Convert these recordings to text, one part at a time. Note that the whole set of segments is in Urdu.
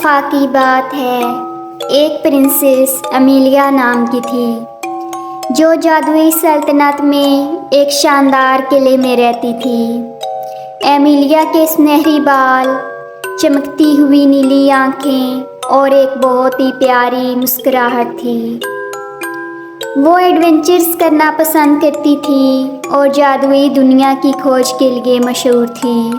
دفعہ کی بات ہے، ایک پرنسس امیلیا نام کی تھی جو جادوئی سلطنت میں ایک شاندار قلعے میں رہتی تھی۔ امیلیا کے سنہری بال، چمکتی ہوئی نیلی آنکھیں اور ایک بہت ہی پیاری مسکراہٹ تھی۔ وہ ایڈونچرز کرنا پسند کرتی تھی اور جادوئی دنیا کی کھوج کے لیے مشہور تھی۔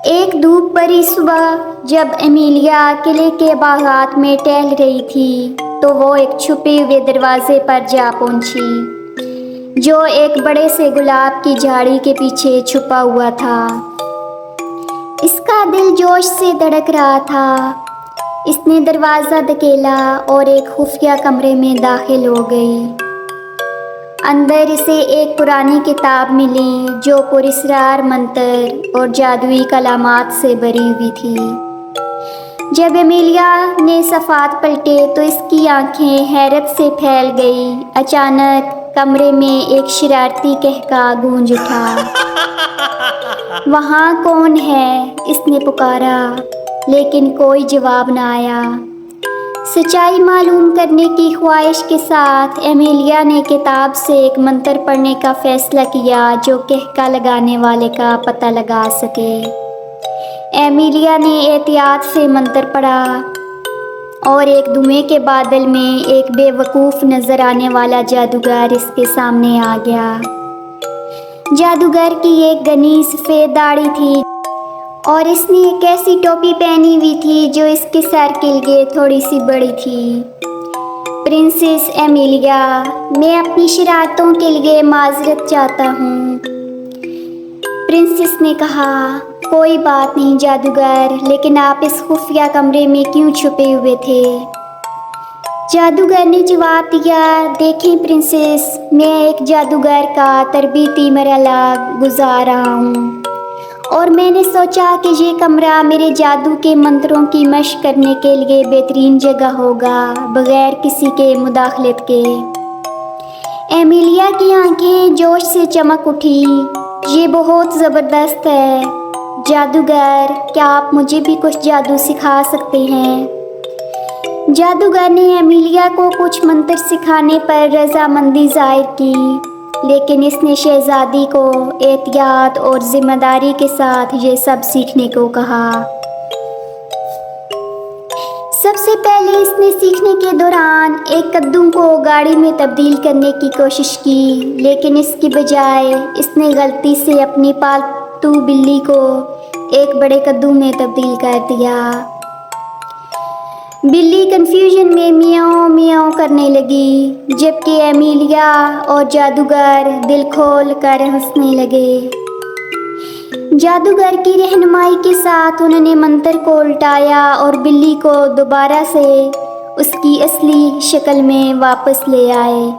ایک دھوپ بھری صبح جب امیلیا قلعے کے باغات میں ٹہل رہی تھی تو وہ ایک چھپے ہوئے دروازے پر جا پہنچی جو ایک بڑے سے گلاب کی جھاڑی کے پیچھے چھپا ہوا تھا۔ اس کا دل جوش سے دھڑک رہا تھا۔ اس نے دروازہ دھکیلا اور ایک خفیہ کمرے میں داخل ہو گئی۔ اندر اسے ایک پرانی کتاب ملی جو پراسرار منتر اور جادوئی کلمات سے بھری ہوئی تھی۔ جب امیلیا نے صفحات پلٹے تو اس کی آنکھیں حیرت سے پھیل گئی۔ اچانک کمرے میں ایک شرارتی قہقہ گونج اٹھا۔ "وہاں کون ہے؟" اس نے پکارا، لیکن کوئی جواب نہ آیا۔ سچائی معلوم کرنے کی خواہش کے ساتھ امیلیا نے کتاب سے ایک منتر پڑھنے کا فیصلہ کیا جو قہقہ لگانے والے کا پتہ لگا سکے۔ امیلیا نے احتیاط سے منتر پڑھا اور ایک دھوئیں کے بادل میں ایک بے وقوف نظر آنے والا جادوگر اس کے سامنے آ گیا۔ جادوگر کی ایک گھنی سفید داڑھی تھی اور اس نے ایک ایسی ٹوپی پہنی ہوئی تھی جو اس کے سر کے لیے تھوڑی سی بڑی تھی۔ "پرنسس امیلیا، میں اپنی شرارتوں کے لیے معذرت چاہتا ہوں." پرنسس نے کہا، "کوئی بات نہیں جادوگر، لیکن آپ اس خفیہ کمرے میں کیوں چھپے ہوئے تھے؟" جادوگر نے جواب دیا، "دیکھیں پرنسس، میں ایک جادوگر کا تربیتی مرحلہ گزار رہا ہوں اور میں نے سوچا کہ یہ کمرہ میرے جادو کے منتروں کی مشق کرنے کے لیے بہترین جگہ ہوگا بغیر کسی کے مداخلت کے۔ امیلیا کی آنکھیں جوش سے چمک اٹھی، "یہ بہت زبردست ہے جادوگر، کیا آپ مجھے بھی کچھ جادو سکھا سکتے ہیں؟" جادوگر نے امیلیا کو کچھ منتر سکھانے پر رضامندی ظاہر کی، لیکن اس نے شہزادی کو احتیاط اور ذمہ داری کے ساتھ یہ سب سیکھنے کو کہا۔ سب سے پہلے اس نے سیکھنے کے دوران ایک کدو کو گاڑی میں تبدیل کرنے کی کوشش کی، لیکن اس کی بجائے اس نے غلطی سے اپنی پالتو بلی کو ایک بڑے کدو میں تبدیل کر دیا۔ بلی کنفیوژن میں میاؤں میاؤں کرنے لگی، جبکہ امیلیا اور جادوگر دل کھول کر ہنسنے لگے۔ جادوگر کی رہنمائی کے ساتھ انہوں نے منتر کو الٹایا اور بلی کو دوبارہ سے اس کی اصلی شکل میں واپس لے آئے۔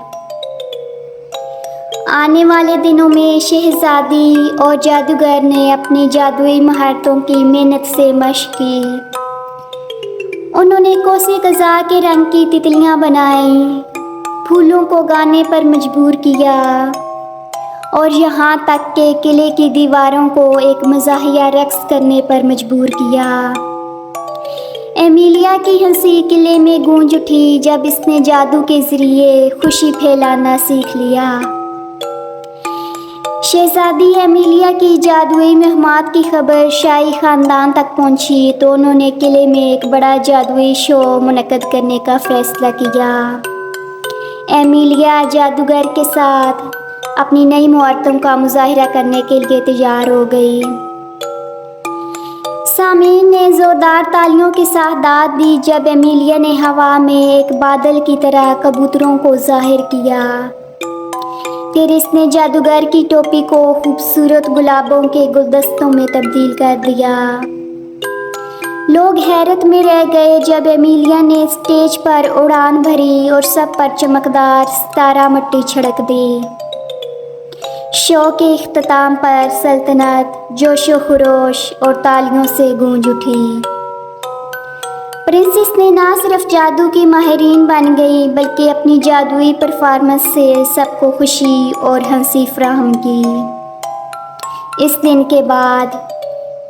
آنے والے دنوں میں شہزادی اور جادوگر نے اپنی جادوئی مہارتوں کی محنت سے مشق کی۔ انہوں نے کوسے قزح کے رنگ کی تتلیاں بنائیں، پھولوں کو گانے پر مجبور کیا اور یہاں تک کہ قلعے کی دیواروں کو ایک مزاحیہ رقص کرنے پر مجبور کیا۔ امیلیا کی ہنسی قلعے میں گونج اٹھی جب اس نے جادو کے ذریعے خوشی پھیلانا سیکھ لیا۔ شہزادی امیلیا کی جادوئی مہمات کی خبر شاہی خاندان تک پہنچی تو انہوں نے قلعے میں ایک بڑا جادوئی شو منعقد کرنے کا فیصلہ کیا۔ امیلیا جادوگر کے ساتھ اپنی نئی مہارتوں کا مظاہرہ کرنے کے لیے تیار ہو گئی۔ سامعین نے زوردار تالیوں کے ساتھ داد دی جب امیلیا نے ہوا میں ایک بادل کی طرح کبوتروں کو ظاہر کیا۔ پھر اس نے جادوگر کی ٹوپی کو خوبصورت گلابوں کے گلدستوں میں تبدیل کر دیا۔ لوگ حیرت میں رہ گئے جب امیلیا نے اسٹیج پر اڑان بھری اور سب پر چمکدار ستارہ مٹی چھڑک دی۔ شو کے اختتام پر سلطنت جوش و خروش اور تالیوں سے گونج اٹھی۔ پرنسس نے نہ صرف جادو کی ماہرین بن گئی بلکہ اپنی جادوئی پرفارمنس سے سب کو خوشی اور ہنسی فراہم کی۔ اس دن کے بعد